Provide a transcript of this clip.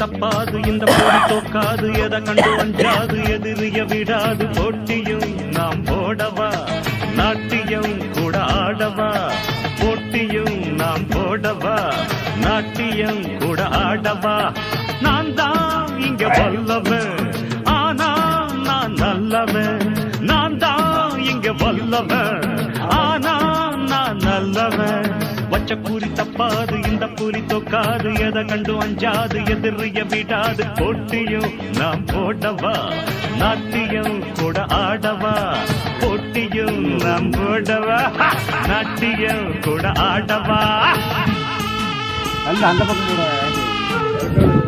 தப்பாது இந்த போடி தோக்காது எதை கண்டு அஞ்சாது எதிரிய விடாது போட்டியும் நாம் போடவா நாட்டியம் கூட ஆடவா போட்டியும் நாம் போடவா நாட்டியம் கூட ஆடவா நான் தான் இங்க வல்லவன் ஆனா நான் நல்லவன் நான் தான் இங்க வல்லவன் ஆனா நான் நல்லவன் வச்ச கூறி தப்பாது இந்த பூரி தோக்காது எதை கண்டு அஞ்சாது எதிரிய விடாது போட்டியும் நாம் போடவா நாட்டியம் கூட ஆடவா போட்டியும் நாம் போடவா நாட்டியம் கூட ஆடவா அந்த பக்கம்